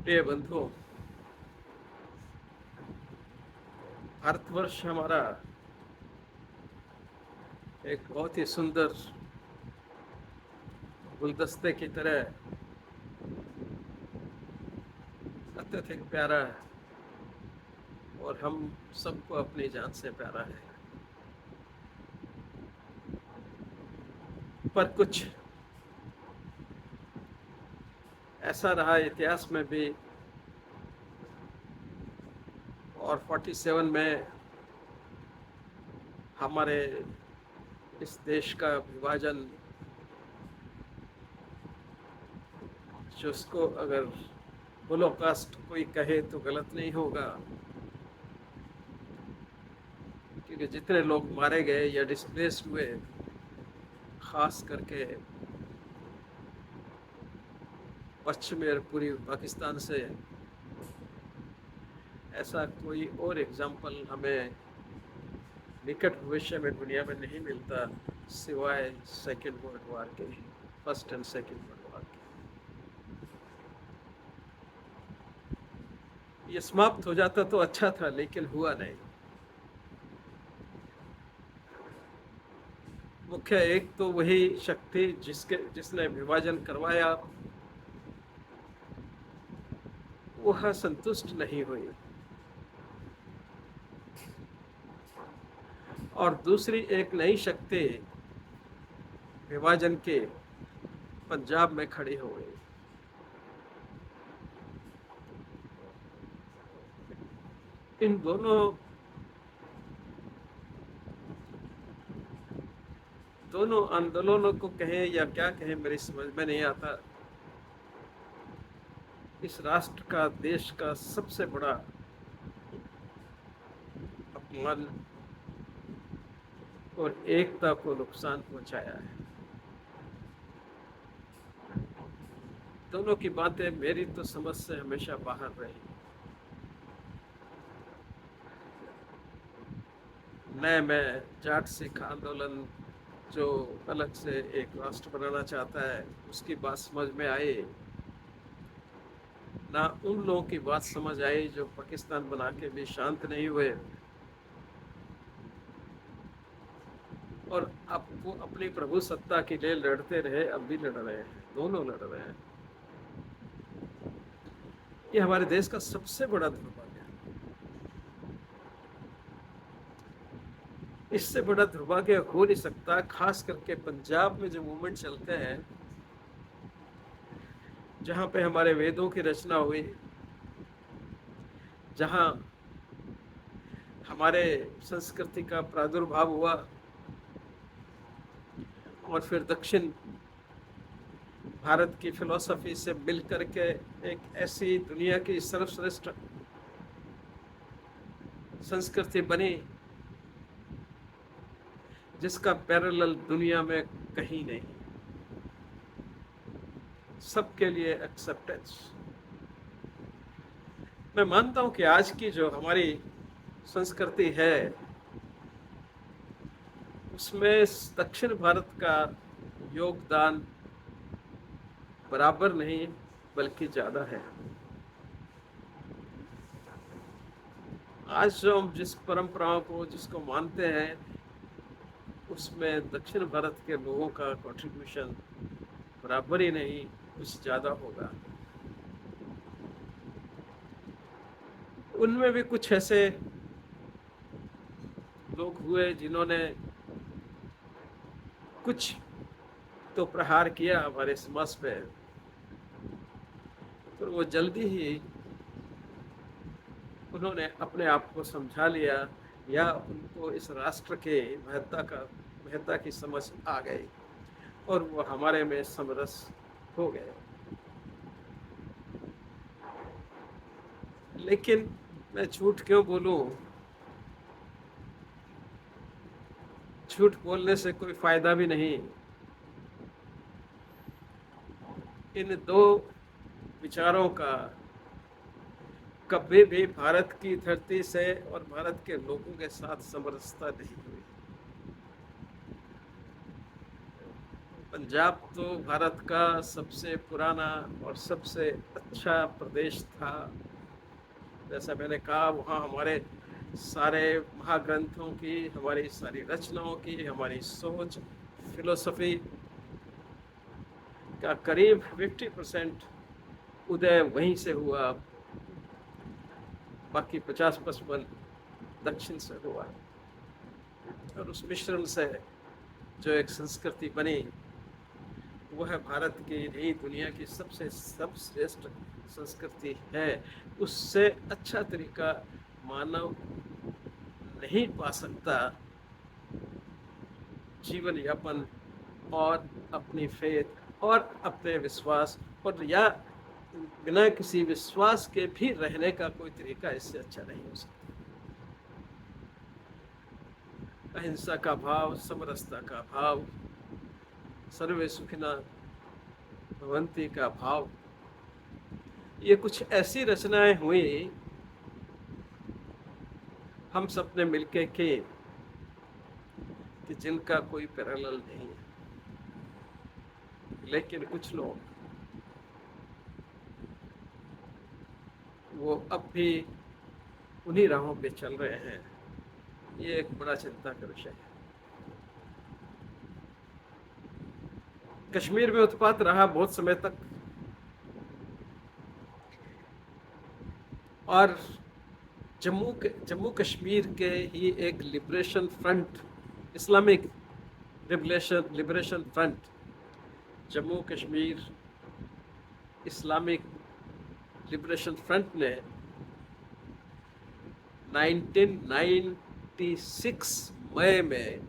प्रिय बंधुओं, भारतवर्ष हमारा एक बहुत ही सुंदर गुलदस्ते की तरह अत्यधिक प्यारा है और हम सबको अपनी जान से प्यारा है। पर कुछ ऐसा रहा इतिहास में भी, और 47 में हमारे इस देश का विभाजन, जो उसको अगर होलोकॉस्ट कोई कहे तो गलत नहीं होगा, क्योंकि जितने लोग मारे गए या डिस्प्लेस्ड हुए, खास करके पश्चिमी और पूर्वी पाकिस्तान से, ऐसा कोई और एग्जाम्पल हमें निकट भविष्य में दुनिया में नहीं मिलता सिवाय सेकेंड वर्ल्ड वॉर के, first and second world war के। ये समाप्त हो जाता तो अच्छा था, लेकिन हुआ नहीं। मुख्य एक तो वही शक्ति जिसने विभाजन करवाया, वह संतुष्ट नहीं हुई, और दूसरी एक नई शक्ति विभाजन के पंजाब में खड़ी हो गई। इन दोनों आंदोलनों को कहें या क्या कहें, मेरी समझ में नहीं आता। इस राष्ट्र का, देश का सबसे बड़ा अपमान और एकता को नुकसान पहुंचाया है। दोनों की बातें मेरी तो समझ से हमेशा बाहर रही। नए में जाट सिख आंदोलन, जो अलग से एक राष्ट्र बनाना चाहता है, उसकी बात समझ में आई, ना उन लोगों की बात समझ आई जो पाकिस्तान बना के भी शांत नहीं हुए और आपको अपनी प्रभु सत्ता के लिए लड़ते रहे। अब भी लड़ रहे हैं, दोनों लड़ रहे हैं। ये हमारे देश का सबसे बड़ा दुर्भाग्य है। इससे बड़ा दुर्भाग्य हो नहीं सकता। खास करके पंजाब में जो मूवमेंट चलते हैं, जहां पे हमारे वेदों की रचना हुई, जहां हमारे संस्कृति का प्रादुर्भाव हुआ, और फिर दक्षिण भारत की फिलॉसफी से मिल करके एक ऐसी दुनिया की सर्वश्रेष्ठ संस्कृति बनी जिसका पैरेलल दुनिया में कहीं नहीं। सबके लिए एक्सेप्टेंस। मैं मानता हूं कि आज की जो हमारी संस्कृति है, उसमें दक्षिण भारत का योगदान बराबर नहीं बल्कि ज्यादा है। आज जो हम जिस परंपराओं को जिसको मानते हैं, उसमें दक्षिण भारत के लोगों का कंट्रीब्यूशन बराबर ही नहीं, कुछ ज्यादा होगा। उनमें भी कुछ ऐसे लोग हुए जिन्होंने कुछ तो प्रहार किया हमारे समाज पे, पर वो जल्दी ही उन्होंने अपने आप को समझा लिया, या उनको इस राष्ट्र के महत्ता की समझ आ गई और वो हमारे में समरस हो गए। लेकिन मैं झूठ क्यों बोलूं? झूठ बोलने से कोई फायदा भी नहीं। इन दो विचारों का कभी भी भारत की धरती से और भारत के लोगों के साथ समरसता नहीं हुई। पंजाब तो भारत का सबसे पुराना और सबसे अच्छा प्रदेश था। जैसा मैंने कहा, वहाँ हमारे सारे महाग्रंथों की, हमारी सारी रचनाओं की, हमारी सोच, फिलोसफी का करीब 50% उदय वहीं से हुआ। बाकी 50% दक्षिण से हुआ। और उस मिश्रण से जो एक संस्कृति बनी, वह भारत की नहीं, दुनिया की सबसे सर्वश्रेष्ठ संस्कृति है। उससे अच्छा तरीका मानव नहीं पा सकता जीवन यापन और अपनी फेथ और अपने विश्वास, और या बिना किसी विश्वास के भी रहने का कोई तरीका इससे अच्छा नहीं हो सकता। अहिंसा का भाव, समरसता का भाव, सर्वे सुखिना भवंती का भाव, ये कुछ ऐसी रचनाएं हुई हम सब ने मिलके की कि जिनका कोई पैरेलल नहीं है। लेकिन कुछ लोग वो अब भी उन्हीं राहों पे चल रहे हैं। ये एक बड़ा चिंता का विषय है। कश्मीर में उत्पात रहा बहुत समय तक, और जम्मू कश्मीर के ही एक liberation front, Islamic liberation front, Jammu Kashmir Islamic liberation front ने 1996 मई में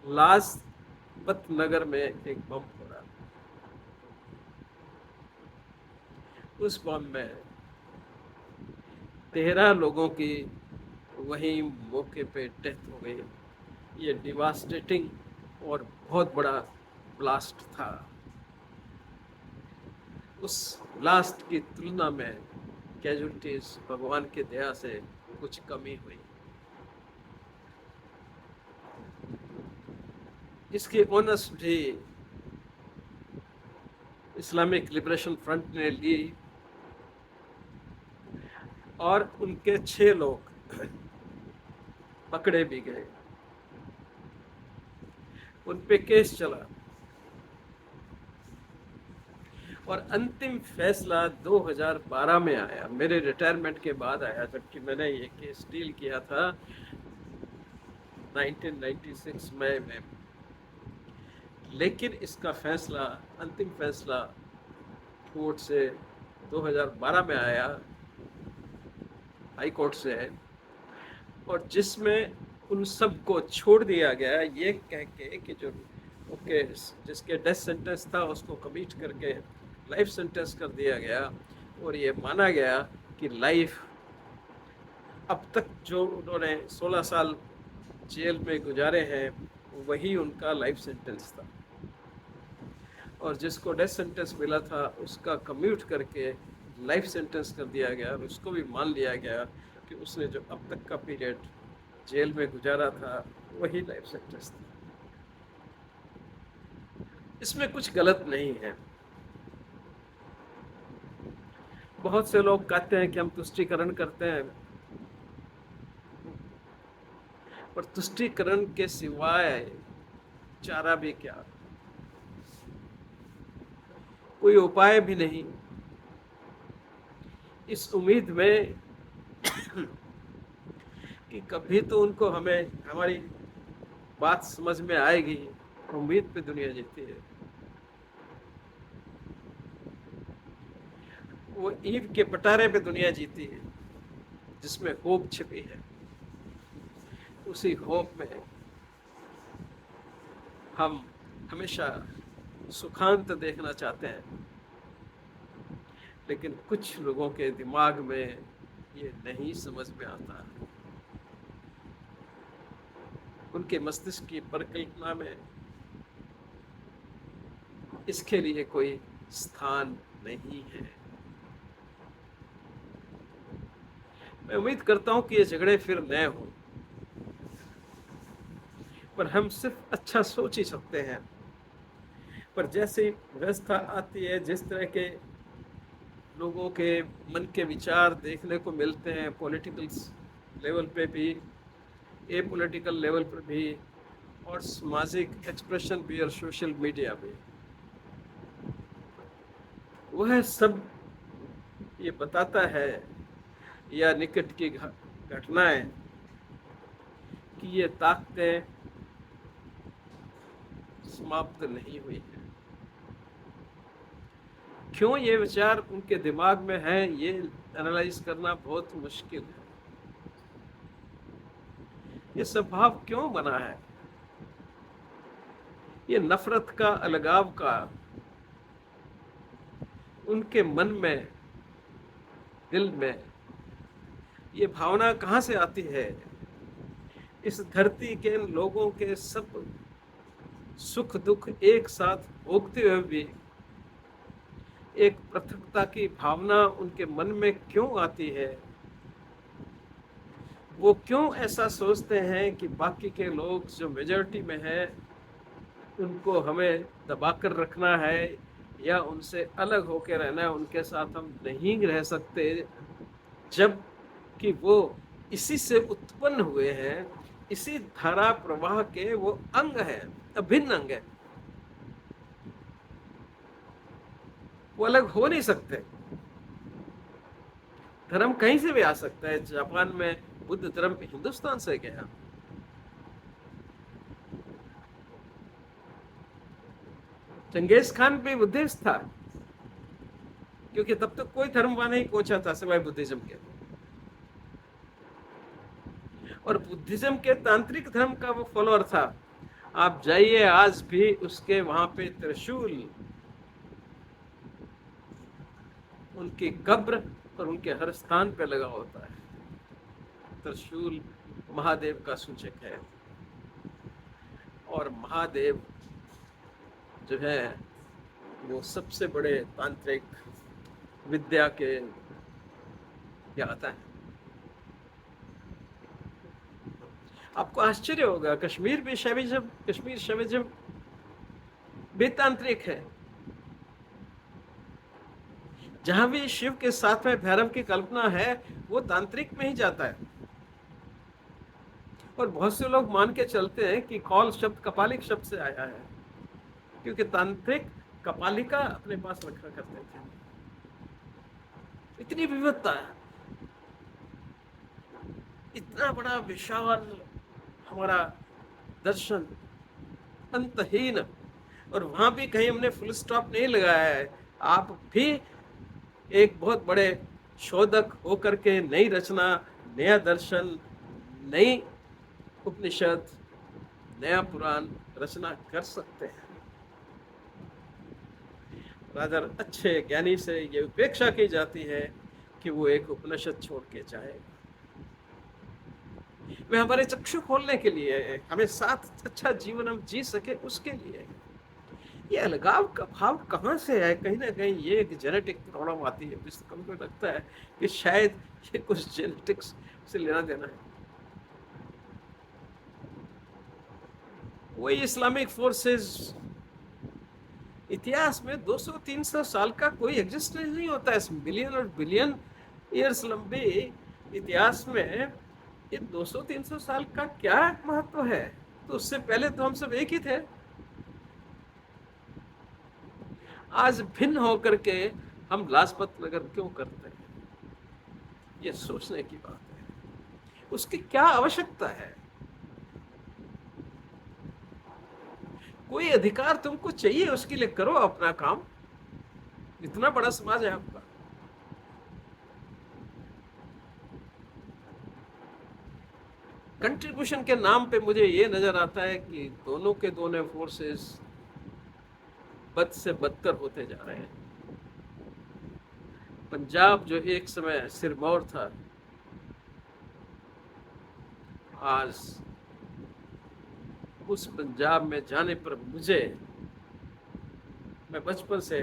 लाजपत नगर में एक बम फोड़ा। उस बम में 13 लोगों की वहीं मौके पे डेथ हो गई। ये डिवास्टेटिंग और बहुत बड़ा ब्लास्ट था। उस ब्लास्ट की तुलना में कैजुअल्टीज भगवान की दया से कुछ कमी हुई। इसकी ओनर्स भी इस्लामिक लिबरेशन फ्रंट ने ली, और उनके 6 लोग पकड़े भी गए। उन पे केस चला और अंतिम फैसला 2012 में आया, मेरे रिटायरमेंट के बाद आया, जबकि मैंने ये केस डील किया था 1996 में। लेकिन इसका फैसला, अंतिम फैसला कोर्ट से 2012 में आया, हाई कोर्ट से, और जिसमें उन सबको छोड़ दिया गया ये कह के कि जो जिसके डेथ सेंटेंस था उसको कमिट करके लाइफ सेंटेंस कर दिया गया, और ये माना गया कि लाइफ, अब तक जो उन्होंने 16 साल जेल में गुजारे हैं वही उनका लाइफ सेंटेंस था, और जिसको डेथ सेंटेंस मिला था उसका कम्यूट करके लाइफ सेंटेंस कर दिया गया, और उसको भी मान लिया गया कि उसने जो अब तक का पीरियड जेल में गुजारा था वही लाइफ सेंटेंस था। इसमें कुछ गलत नहीं है। बहुत से लोग कहते हैं कि हम तुष्टीकरण करते हैं, पर तुष्टीकरण के सिवाय चारा भी क्या, कोई उपाय भी नहीं। इस उम्मीद में कि कभी तो उनको हमारी बात समझ में आएगी, उम्मीद पे दुनिया जीती है। वो ईंट के पटारे पे दुनिया जीती है जिसमें होप छिपी है। उसी होप में हम हमेशा सुखांत देखना चाहते हैं, लेकिन कुछ लोगों के दिमाग में ये नहीं समझ में आता। उनके मस्तिष्क की परिकल्पना में इसके लिए कोई स्थान नहीं है। मैं उम्मीद करता हूं कि ये झगड़े फिर न हो, पर हम सिर्फ अच्छा सोच ही सकते हैं। पर जैसी व्यवस्था आती है, जिस तरह के लोगों के मन के विचार देखने को मिलते हैं, पॉलिटिकल लेवल पे भी, ए पॉलिटिकल लेवल पर भी, और सामाजिक एक्सप्रेशन भी, और सोशल मीडिया भी, वह सब ये बताता है, या निकट की घटनाएं, कि ये ताकतें समाप्त नहीं हुई है। क्यों ये विचार उनके दिमाग में है, ये एनालाइज करना बहुत मुश्किल है। ये स्वभाव क्यों बना है, ये नफरत का, अलगाव का उनके मन में, दिल में ये भावना कहाँ से आती है? इस धरती के लोगों के सब सुख दुख एक साथ भोगते हुए भी एक पृथकता की भावना उनके मन में क्यों आती है? वो क्यों ऐसा सोचते हैं कि बाकी के लोग जो मेजॉरिटी में है उनको हमें दबाकर रखना है, या उनसे अलग होकर रहना है, उनके साथ हम नहीं रह सकते, जब कि वो इसी से उत्पन्न हुए हैं, इसी धारा प्रवाह के वो अंग है, अभिन्न अंग है, वो अलग हो नहीं सकते। धर्म कहीं से भी आ सकता है। जापान में बुद्ध धर्म हिंदुस्तान से गया, चंगेज खान भी बुद्धिस्ट था, क्योंकि तब तक कोई धर्म वहां नहीं पहुंचा था सिवाय बुद्धिज्म के, और बुद्धिज्म के तांत्रिक धर्म का वो फॉलोअर था। आप जाइए, आज भी उसके वहां पे त्रिशूल उनकी कब्र और उनके हर स्थान पे लगा होता है। त्रिशूल महादेव का सूचक है, और महादेव जो है वो सबसे बड़े तांत्रिक विद्या के ज्ञाता है। आपको आश्चर्य होगा, कश्मीर भी शैविज्म, कश्मीर शैविज्म भी तांत्रिक है। जहां भी शिव के साथ में भैरव की कल्पना है, वो तांत्रिक में ही जाता है। और बहुत से लोग मान के चलते हैं कि कौल शब्द कपालिक शब्द से आया है, क्योंकि तांत्रिक कपालिका अपने पास रखा करते थे। इतनी विविधता है, इतना बड़ा विशाल हमारा दर्शन, अंतहीन, और वहां भी कहीं हमने फुल स्टॉप नहीं लगाया है। आप भी एक बहुत बड़े शोधक होकर के नई रचना, नया दर्शन, नई उपनिषद, नया पुराण रचना कर सकते हैं। राजा अच्छे ज्ञानी से ये उपेक्षा की जाती है कि वो एक उपनिषद छोड़ के जाएगा। वे हमारे चक्षु खोलने के लिए, हमें साथ अच्छा जीवन हम जी सके उसके लिए। ये अलगाव का भाव कहाँ से है? कहीं ना कहीं ये एक जेनेटिक प्रॉब्लम आती है। हमको लगता है कि शायद ये कुछ जेनेटिक्स से लेना देना है। वही इस्लामिक फोर्सेस, इतिहास में 200-300 साल का कोई एग्जिस्टेंस नहीं होता है। बिलियन और बिलियन ईयर्स लंबे इतिहास में ये 200-300 साल का क्या महत्व है? तो उससे पहले तो हम सब एक ही थे। आज भिन्न होकर के हम लाजपत नगर क्यों करते हैं? ये सोचने की बात है। उसकी क्या आवश्यकता है? कोई अधिकार तुमको चाहिए, उसके लिए करो अपना काम। इतना बड़ा समाज है आपका। कंट्रीब्यूशन के नाम पे मुझे ये नजर आता है कि दोनों के दोनों फोर्सेस बद से बदतर होते जा रहे हैं। पंजाब जो एक समय सिरमौर था, आज उस पंजाब में जाने पर मुझे, मैं बचपन से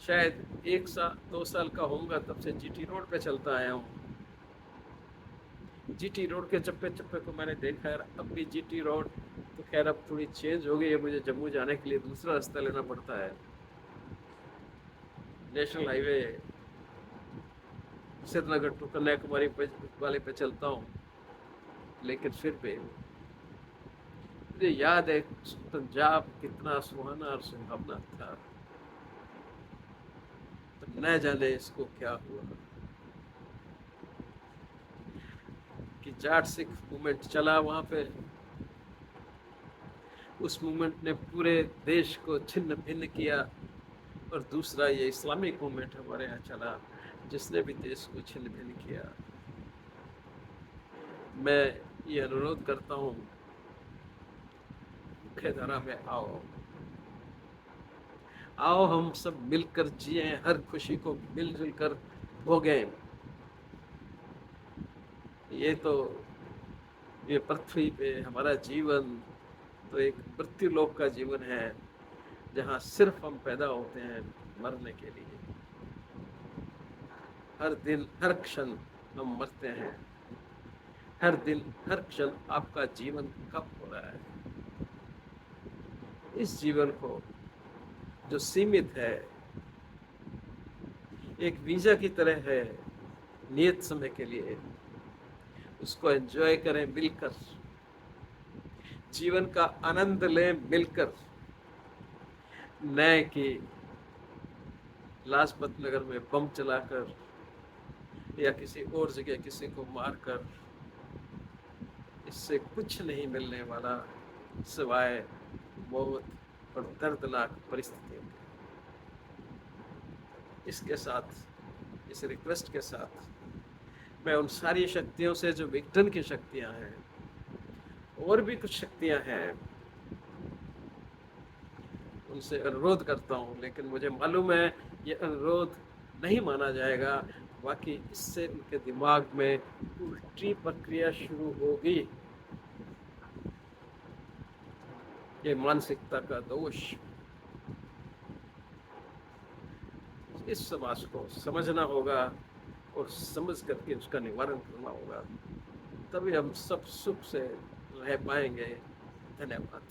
शायद 1-2 साल का होऊंगा तब से जीटी रोड पे चलता आया हूँ। जीटी रोड के चप्पे चप्पे को मैंने देखा है। अब भी जीटी रोड तो खैर अब थोड़ी चेंज हो गई है, मुझे जम्मू जाने के लिए दूसरा रास्ता लेना पड़ता है। National highway Srinagar to Kanyakumari वाले पे चलता हूँ, लेकिन फिर भी मुझे याद है पंजाब कितना सुहाना और सुहावना था। तो न जाने इसको क्या हुआ कि जाट सिख मूवमेंट चला वहां पे। उस मूवमेंट ने पूरे देश को छिन्न भिन्न किया। और दूसरा ये इस्लामिक मूवमेंट हमारे यहाँ चला, जिसने भी देश को छिन्न भिन्न किया। मैं ये अनुरोध करता हूँ, मुख्य धारा में आओ, आओ हम सब मिलकर जिए, हर खुशी को मिलजुल कर भोगें। ये पृथ्वी पे हमारा जीवन तो एक मृत्युलोक का जीवन है, जहाँ सिर्फ हम पैदा होते हैं मरने के लिए। हर दिन हर क्षण हम मरते हैं। हर दिन हर क्षण आपका जीवन कब हो रहा है? इस जीवन को जो सीमित है, एक वीजा की तरह है, नियत समय के लिए, उसको एंजॉय करें मिलकर, जीवन का आनंद लें मिलकर। न कि लाजपत नगर में बम चलाकर या किसी और जगह किसी को मारकर। इससे कुछ नहीं मिलने वाला सिवाय मौत और दर्दनाक परिस्थितियों के। इसके साथ, इस रिक्वेस्ट के साथ, मैं उन सारी शक्तियों से जो विघटन की शक्तियां हैं, और भी कुछ शक्तियां हैं, उनसे अनुरोध करता हूं। लेकिन मुझे मालूम है ये अनुरोध नहीं माना जाएगा, बाकी इससे उनके दिमाग में उल्टी प्रक्रिया शुरू होगी। ये मानसिकता का दोष इस समाज को समझना होगा और समझ करके उसका निवारण करना होगा, तभी हम सब सुख से रह पाएंगे। धन्यवाद।